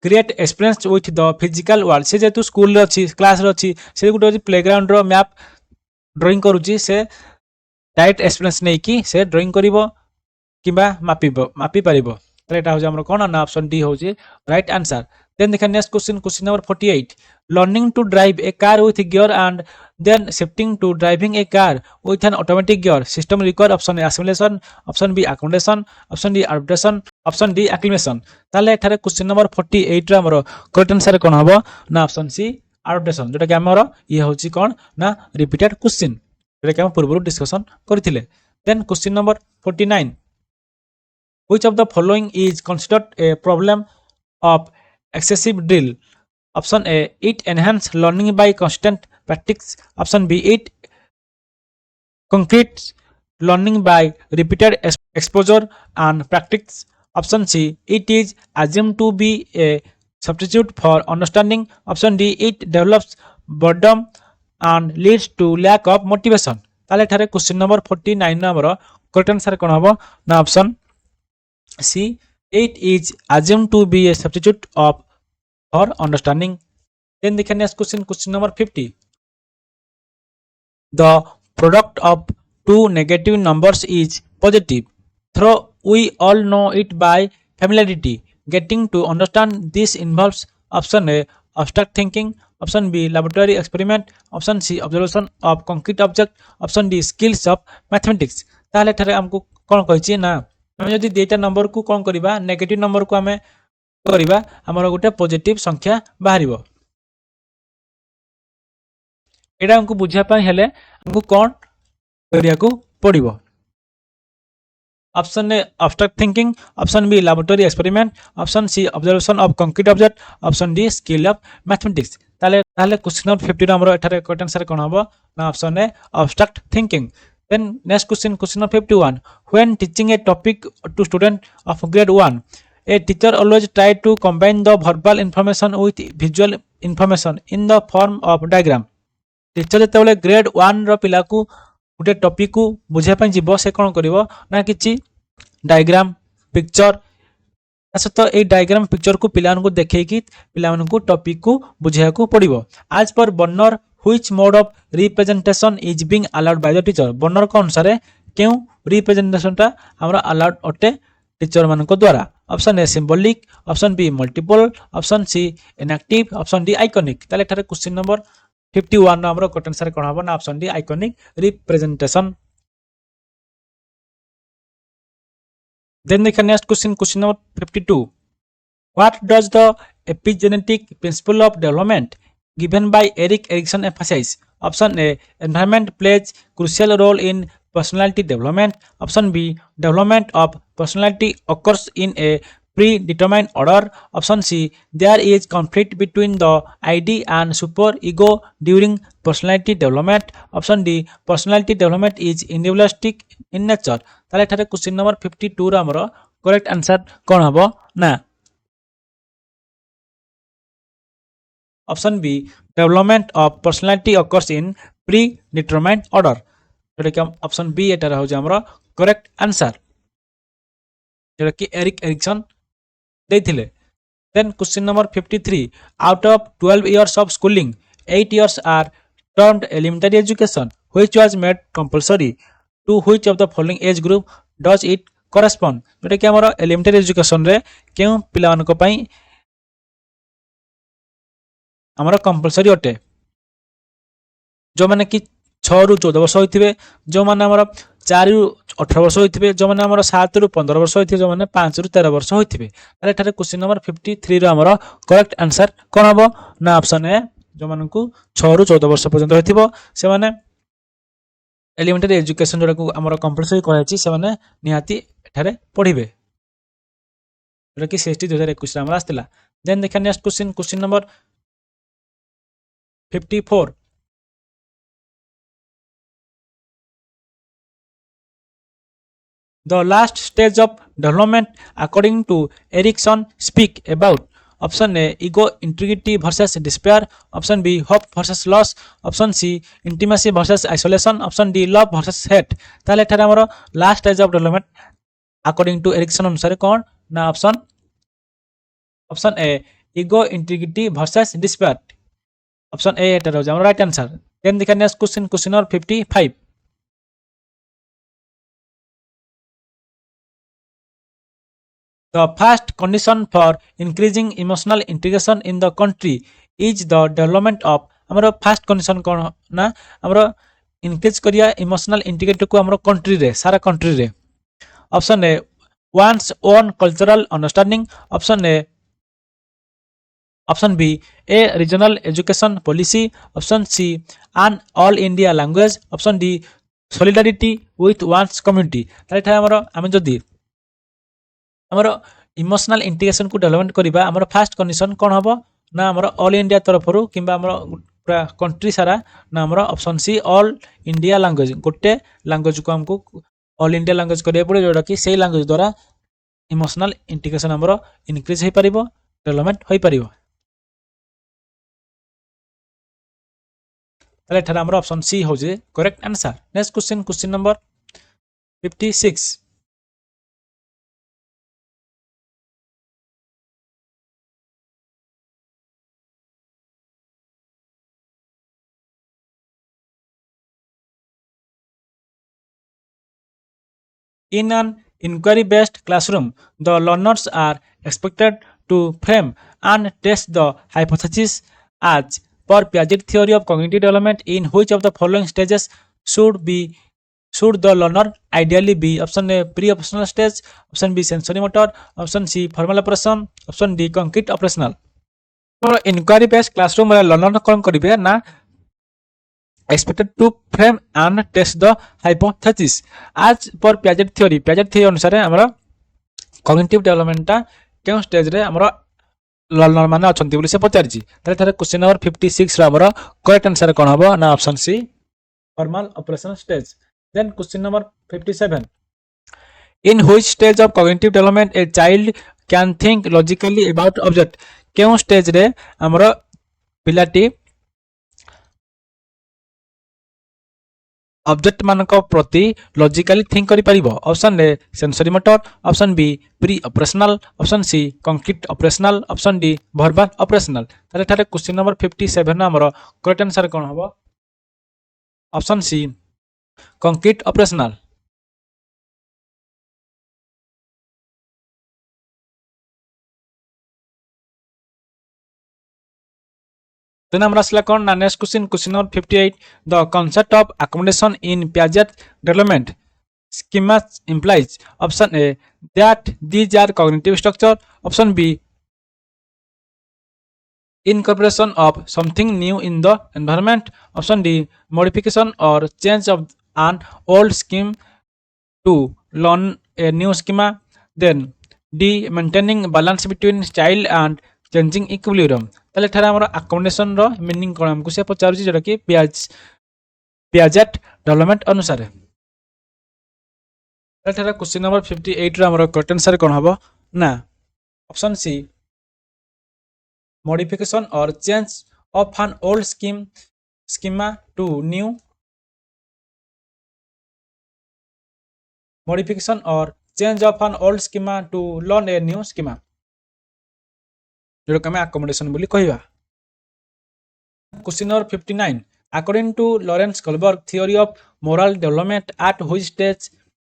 create experience with the physical world. से जेतु स्कूल रे अछि क्लास रे अछि से गुटे प्लेग्राउंड रो मैप ड्राइंग करूची, से डायरेक्ट एक्सपीरियंस नै कि से ड्राइंग करिवो किबा मापी परिबो। तो एटा हो हमर कोन ना ऑप्शन डी होची राइट आंसर। देन देखा next question, question number 48। Learning to drive a car with gear and then shifting to driving a car with an automatic gear system require option A assimilation, option B accommodation, option D adaptation, option D acclimation। ताले एठारे question number 48 रे हमरो correct answer कोन हबो ना option सी adaptation, जोटा कि हमरो ये होची कोन ना रिपीटेड क्वेश्चन जोटा कि हम पूर्व डिस्कशन करथिले। Then question number 49। Which of the following is considered a problem of excessive drill? Option A it enhance learning by constant practice, option B it concretes learning by repeated exposure and practice, option C it is assumed to be a substitute for understanding, option D it develops boredom and leads to lack of motivation। ताले ठारे question number 49 number correct answer कोन हबो ना option C it is assumed to be a substitute of for understanding। Then the next question, question number 50। The product of two negative numbers is positive, though we all know it by familiarity. Getting to understand this involves option A abstract thinking, option B laboratory experiment, option C observation of concrete object, option D skills of mathematics। ताले ठारे हमको कोन कहिछि ना हम यदि data number को कोन करिबा negative number को हमें करिबा हमर गोटे पॉजिटिव संख्या बाहरिबो। एटा हमको बुझा पाई हेले हमको कोन करिया को पड़िबो। Option A abstract thinking, option B laboratory experiment, option C observation of concrete object, option D skill of mathematics। ताले क्वेश्चन नंबर 50 हमरो एठारे करेक्ट आंसर कोन हबो ना option A abstract thinking. Then next question number 51. When teaching a topic to student of grade 1, a teacher always try to combine the verbal information with visual information in the form of diagram. Teacher जेतेबेले grade 1 रो पिला को गुटे topic को बुझे पई जीवो से कोन करिवो ना किछि डायग्राम पिक्चर तो ये डायग्राम पिक्चर को पिला को देखै कि पिला को टॉपिक को बुझिया को पड़िवो. आज पर burner which mode of representation is being allowed by the teacher. Burner को अनुसार क्यों रिप्रेजेंटेशन टा हमरा अलाउड अटे टीचर मान को द्वारा. Option A symbolic, option B multiple, option C enactive, option D iconic. ताले थारे क्वेश्चन नंबर 51 नो हमरो करेक्ट आंसर कोन हबो ना option D iconic representation. Then the next question number 52. What does the epigenetic principle of development given by Erik Erikson emphasize? Option A. Environment plays crucial role in personality development. Option B. Development of personality occurs in a predetermined order. Option C. There is conflict between the ID and super ego during personality development. Option D. Personality development is individualistic in nature. ताले एठारे question number 52 रा हमरो correct answer कोन हबो ना option B development of personality occurs in predetermined order. जेटा कि option B एटा रहौ जे हमरो करेक्ट आंसर जेटा कि एरिक एरिक्सन देथिले. Then question number 53. Out of 12 years of schooling, 8 years are termed elementary education, which was made compulsory to which of the following age group does it correspond. जेटा कि हमरो elementary education रे केउ पिला को पई हमरो compulsory अटे. जो माने कि 6 रु 14 वर्ष होइथिबे, जो माने हमरो 4 रु 18 वर्ष होइथिबे, जो माने हमरो 7 रु 15 वर्ष होइथिबे, जो माने 5 रु 13 वर्ष होइथिबे. ताले एठारे क्वेश्चन नंबर 53 रो हमरो करेक्ट आंसर कोन हबो ना ऑप्शन ए जो माने को 6 रु 14 वर्ष पर्यंत होइथिबो से माने एलिमेंटरी एजुकेशन जोड़ा को हमरो कंपलसरी कहैछि से माने निहाती एठारे पढिबे जोड़ा कि सीएसटी 2021 रा हमरा आस्तिला. देन देखा next question number 54. The last stage of development according to Erikson speak about. Option A. Ego integrity versus despair. Option B. Hope versus loss. Option C. Intimacy versus isolation. Option D. Love versus hate. ताले एठारे हमरो last stage of development according to Erikson अनुसार कोन ना option A ego integrity versus despair. Option A एटा रहौ हमरो right answer. Then देखा next question number 55. The first condition for increasing emotional integration in the country is the development of. हमरो first condition कोन ना हमरो इंक्रीज करिया emotional integrity को हमरो कंट्री रे सारा कंट्री रे. Option A one's own cultural understanding. Option B a regional education policy. Option C an all India language. Option D solidarity with one's community. ताले था हमरो हम जदी हमरो इमोशनल इंटीग्रेशन को डेवलपमेंट करिबा हमरो फर्स्ट कंडीशन कोन हबो ना हमरो ऑल इंडिया तरफरु किबा हमरो पूरा कंट्री सारा ना हमरो option C all India language गोटे लैंग्वेज को हमको ऑल इंडिया लैंग्वेज करिया पड़े जोडा कि सेही लैंग्वेज द्वारा इमोशनल इंटीग्रेशन हमरो इंक्रीज होई परिबो डेवलपमेंट होई परिबो. ताले ठरा हमरो ऑप्शन सी हो जे correct answer. Next question number 56. In an inquiry-based classroom, the learners are expected to frame and test the hypothesis as per Piaget theory of cognitive development. In which of the following stages should the learner ideally be? Option A pre-operational stage, option B sensory motor, option C formal operation, option D concrete operational. Inquiry-based classroom learner कौन करिवे ना expected to frame and test the hypothesis as per Piaget theory. Piaget theory अनुसार हमरा cognitive development टा केउ stage रे हमरा learner माने अछंती बोली से पचारछि ताले थारे क्वेश्चन नंबर 56 रो हमर करेक्ट आंसर कोन हबो ना option C formal operational stage then question number 57 in which stage of cognitive development a child can think logically about object केउ स्टेज रे हमर पिलाटी ऑब्जेक्ट मानक प्रति लॉजिकली थिंक करि परिबो option A sensory motor option B pre operational option C concrete operational option D verbal operational ताले थारे क्वेश्चन नंबर 57 हमर करेक्ट आंसर कोन हबो option C concrete operational then আমরা আসলে কোন না next question number 58 the concept of accommodation in Piaget development schema implies option A that these are cognitive structure option B incorporation of something new in the environment option D modification or change of an old scheme to learn a new schema then D maintaining balance between style and changing equilibrium ताले थारे हमर accommodation रो meaning कोन हमकु से पचारुची जेटा कि Piaget development अनुसार ताले थारे question number 58 रो हमर correct answer कोन हबो ना option C modification or change of an old schema to new modification or change of an old schema to learn a new schema जो कमे अकोमोडेशन बोली कहवा question number 59 according to Lawrence Kohlberg theory of moral development at which stage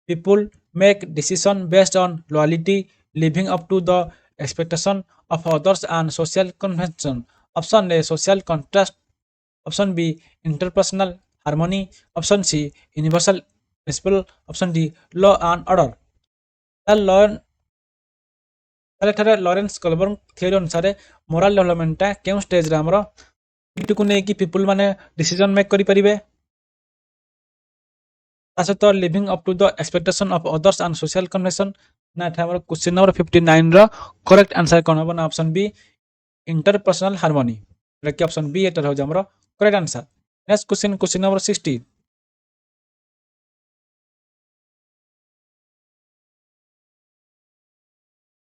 people make decision based on loyalty living up to the expectation of others and social convention option A social contrast option B interpersonal harmony option C universal principle option D law and order ताले Lawrence Kohlberg theory अनुसार moral development केउ stage रे हमरो इटु को नै कि people माने decision make करि परिबे तासे तो living up to the expectation of others and social convention ना था हमरो क्वेश्चन नंबर 59 रो करेक्ट आंसर कोन हो ना ऑप्शन बी इंटरपर्सनल हार्मनी रे ऑप्शन बी एटर हो हमरो correct answer next question number 60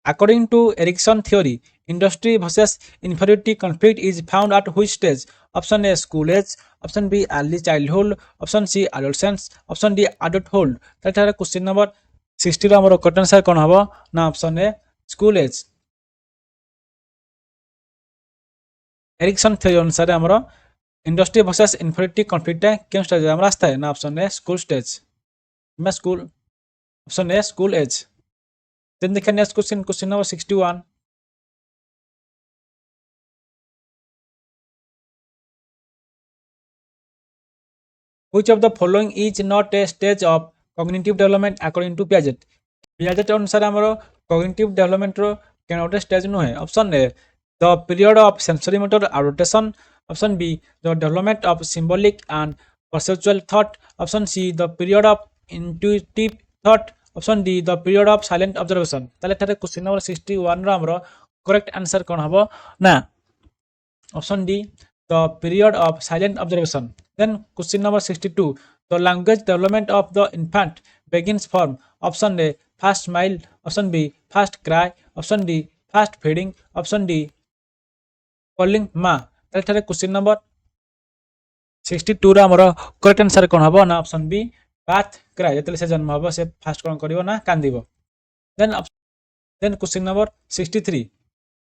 According to Erikson theory, industry versus inferiority conflict is found at which stage? Option A school age, option B early childhood, option C adolescence, option D adulthood. That is question number 60 रो हमरो correct answer कोन हबो ना option A school age Erikson theory अनुसार हमरो industry versus inferiority conflict केन stage हमरा आस्था है ना ऑप्शन ए स्कूल स्टेज मैं school option A school age Then the next question number 61. Which of the following is not a stage of cognitive development according to Piaget? Piaget अनुसार हमरो cognitive development रो केनोटे stage नु है option A the period of sensory motor adaptation option B the development of symbolic and perceptual thought option C the period of intuitive thought option D the period of silent observation ताले थारे question number 61 रो हमरो correct answer कोन हबो ना option D the period of silent observation then question number 62 the language development of the infant begins from option A first smile option B first cry option D first feeding option D calling मा ताले थारे question number 62 रो हमरो correct answer कोन हबो ना option B birth cry जतले से जन्म हबो से फास्ट कोन करिवो ना कांदिबो then question number 63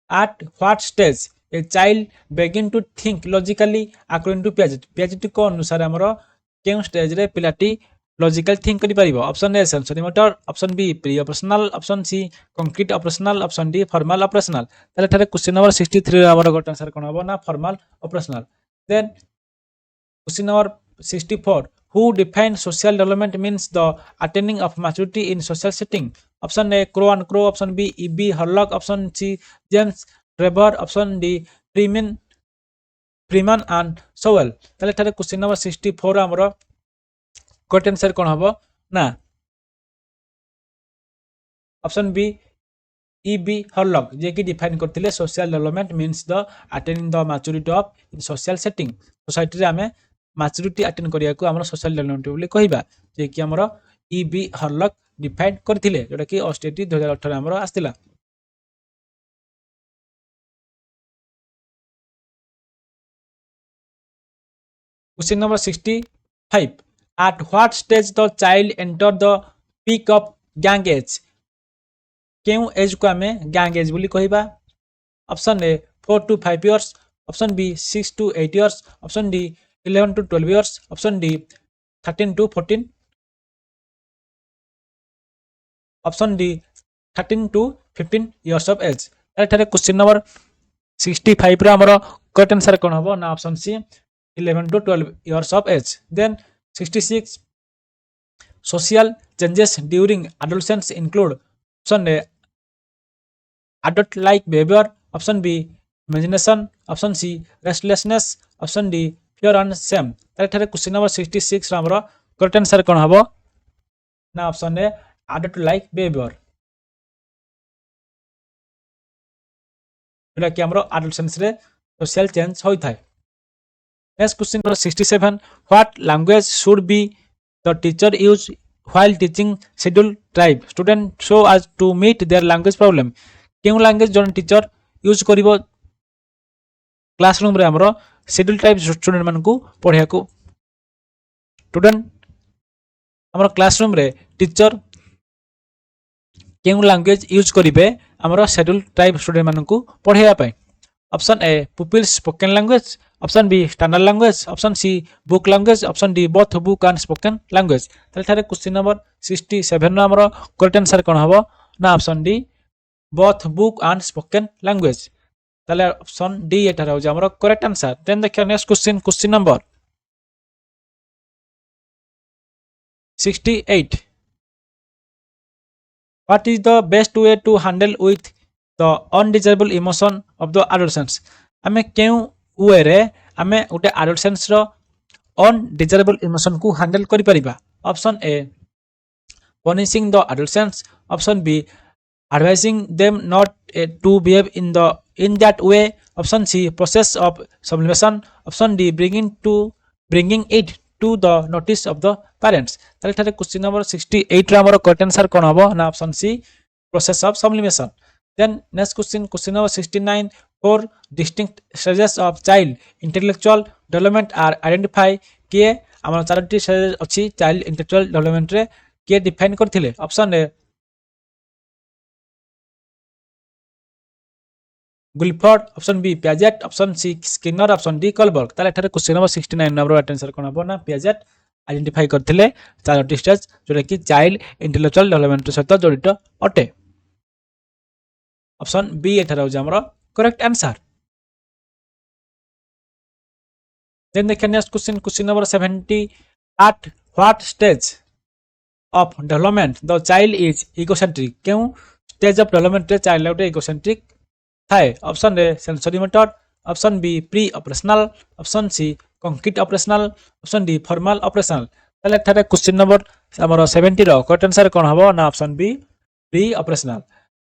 at what stage a child begin to think logically according to Piaget को अनुसार हमरो केउ स्टेज रे पिलाटी लॉजिकल थिंक करि परिबो option A sensory motor option B pre operational option C concrete operational option D formal operational ताले थारे question number 63 हमरो गट आंसर कोन हबो ना formal operational then question number 64 who define social development means the attaining of maturity in social setting option A Crow and Crow option B E.B. Harlock option C James Trevor option D Freeman and Sowell ताले थारे question number 64 हमरो correct answer कोन हबो ना option B E.B. Hurlock जे कि define करथिले social development means the attaining the maturity of in social setting society रे हमें मैच्योरिटी अटेन करिया को हमर सोशल डेवलपमेंट बोली कहिबा जे कि हमर E.B. Hurlock डिफाइन करथिले जोटा कि ऑस्टेट 2018 हमर आस्तिला। Question number 65. At what stage the child enter the peak of gang age? केउ एज को हमें gang age बोली कहिबा? Option A 4 to 5 years, option B 6 to 8 years, option D 11 to 12 years, option D 13 to 14, option D 13 to 15 years of age। एठारे question number 65 रो हमरो correct answer कोन हबो ना option C 11 to 12 years of age। Then 66 social changes during adolescence include option A adult like behavior, option B imagination, option C restlessness, option D fear and shame। एठारे question number 66 रो हमरो correct answer कोन हबो ना option A adult like behavior जोटा कि हमरो adolescence रे सोशल चेंज होई थाए। Next question number 67 what language should be the teacher use while teaching schedule tribe student so as to meet their language problem केउ लैंग्वेज जन teacher use करिवो classroom रे हमरो शेड्यूल ट्राइब स्टूडेंट मन को पढिया को स्टूडेंट हमरो क्लासरूम रे टीचर केउ लैंग्वेज यूज करिवे हमरो शेड्यूल ट्राइब स्टूडेंट मन को पढिया पय। Option A pupil spoken language, option B standard language, option C book language, option D both book and spoken language. ताले थारे क्वेश्चन नंबर 67 नो हमरो करेक्ट आंसर कोन हबो ना option D both book and spoken language. ताले option D एटा रहउ जे हमरो करेक्ट आंसर। देन देखियो next question question number 68 What is the best way to handle with the undesirable emotion of the adolescents? आमे केउ वे रे आमे उटे adolescents रो undesirable emotion को handle करि परिबा। Option A punishing the adolescents, option B advising them not to behave in that way, option C process of sublimation, option D bringing it to the notice of the parents। ताले थारे question number 68 रो हमर correct answer कोन हबो ना option C process of sublimation. Then next question question number 69 four distinct stages of child intellectual development are identify के हमर चारोटी stage अछि चाइल्ड इंटेलेक्चुअल डेवलपमेंट रे के डिफाइन करथिले। Option A Guilford, option B Piaget, option C Skinner, option D Kohlberg. ताले एठारे question number 69 number answer कोन हबो ना पियाजेट आइडेंटिफाई करथिले चारोटी स्टेज जोटा कि चाइल्ड इंटेलेक्चुअल डेवलपमेंट सहित जड़ित अटे। ऑप्शन बी एठारे हो हमरो करेक्ट आंसर। देन देखिए next question question number 70 at what stage of development the child is egocentric केउ स्टेज ऑफ डेवलपमेंट रे चाइल्ड आउट egocentric थाए। Option A sensory motor, option B pre operational, option C concrete operational, option D formal operational. ताले थारे question number हमर 70 रो correct answer कोन हबो ना option B pre operational.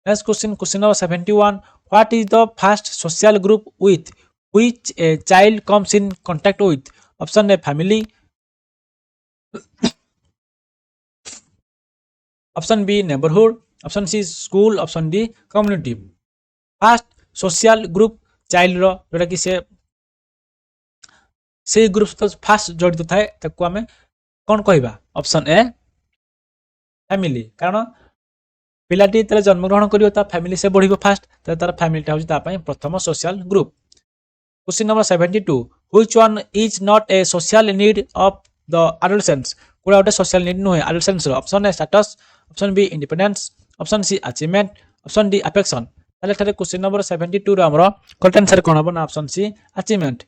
Next question question number 71 what is the first social group with which a child comes in contact with, option A family, option B neighbourhood, option C school, option D community. First social group child रो जोटा कि से group तो first जड़ित थाए ताको हमें कोन कहबा। Option A family, कारण पिलाटी तले जन्म ग्रहण करियो ता फैमिली से बढ़िबो फास्ट तार फैमिली ता होची ता पई प्रथम social group. Question number 72 which one is not a social need of the adolescents कोडा ओटे सोशल नीड नुहे एडोलेसेंट्स रो। Option A status, option B independence, option C achievement, option D affection. ताले थारे क्वेश्चन नंबर 72 रो हमरो correct answer कोन हबो ना option C achievement.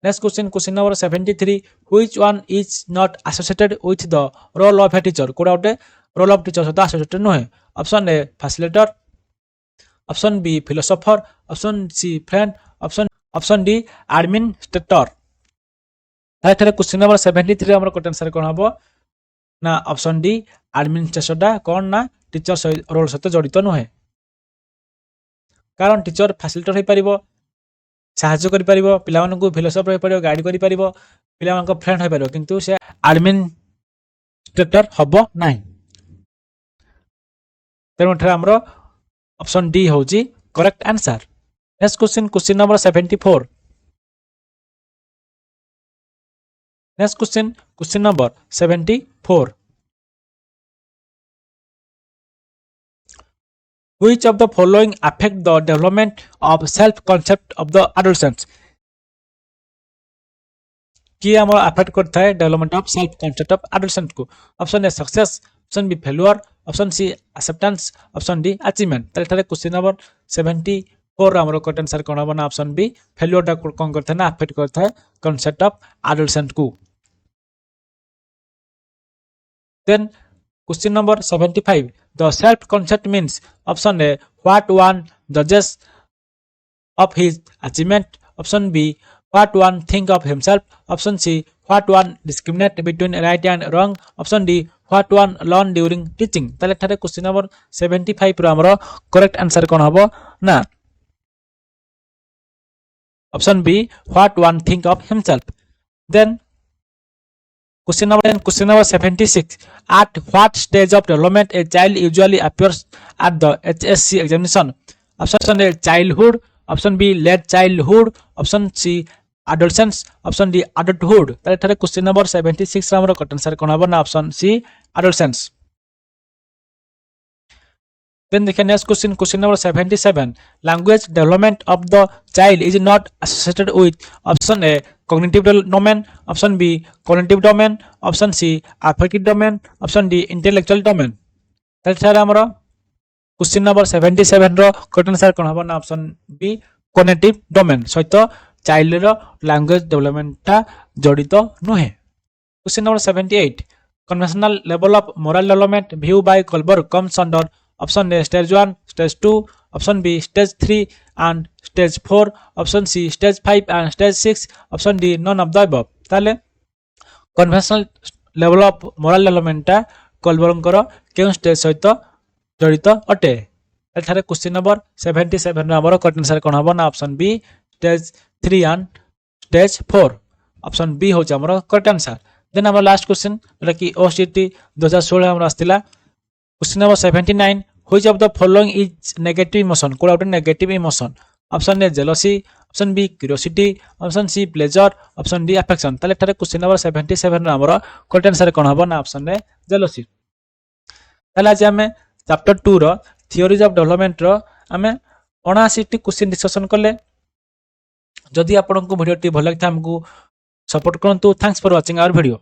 Next question question number 73 which one is not associated with the role of a teacher कोडा ओटे role of teacher सहित associated नुहे। Option A facilitator, option B philosopher, option C friend, option D administrator. ताले थारे question number 73 रो हमरो correct answer कोन हबो ना ऑप्शन डी एडमिनिस्ट्रेटर दा कोन ना टीचर रोल सहित जड़ित नुहे। कारण टीचर फैसिलिटेटर हो पारिबो साहाय्य करि पारिबो पिलामानकु फिलोसोफर हो पारिबो गाइड करि पारिबो पिलामानक फ्रेंड हो पारिबो किंतु से एडमिनिस्ट्रेटर हबो नाही तेणु एठारे हमर ऑप्शन डी होची correct answer next question number 74 next question number 74 Which of the following affect the development of self concept of the adolescents? कि हमर अफेक्ट करता है development of self concept of adolescent को option A success option B failure option C acceptance option D achievement तले थारे question number 74 हमर correct answer कोन बना option B failure दा कोन करता है ना अफेक्ट करता है कांसेप्ट ऑफ एडोलेसेंट को then question number 75 the self concept means option A what one judges of his achievement option B what one think of himself option C what one discriminate between right and wrong option D what one learn during teaching ताले थारे question number 75 रो हमरो correct answer कोन हबो ना option B what one think of himself then question number 76 at what stage of development a child usually appears at the HSC examination option A childhood option B late childhood option C adolescence option D adulthood ताले थारे question number 76 रा हमरो correct answer कोन हबो ना option सी adolescence then देखिए next question number 77 language development of the child is not associated with option A cognitive domain option B cognitive domain option C affective domain option D intellectual domain ताले थारे हमरो question number 77 रो correct answer कोन हबो ना option B cognitive domain सहित child रो language development ता जड़ित नहे question number 78 conventional level of moral development view by Kohlberg comes under option A stage 1 stage 2 option B stage 3 and stage 4 option C stage 5 and stage 6 option D none of the above ताले conventional level of moral development ता Kohlberg करो केउ stage सहित जड़ित अटे एठारे question number 77 रा हमर correct answer कोन हबो ना option B stage 3 and stage 4 option B हो छ हमर करेक्ट आंसर देन हमर लास्ट क्वेश्चन कि ओसीटी 2016 हमर आस्तिला question number 79 which of the following is negative emotion code out negative emotion option A jealousy option B curiosity option C pleasure option D affection ताले थारे question number 77 रा हमर correct answer कोन हबो ना ऑप्शन ए जेलसी ताले आज हमें चैप्टर 2 रो थियोरीज ऑफ डेवलपमेंट रो हमें 79 टी क्वेश्चन डिस्कशन करले जदि आपन को वीडियो टी भल लागता हमकु सपोर्ट करंतु thanks for watching our video.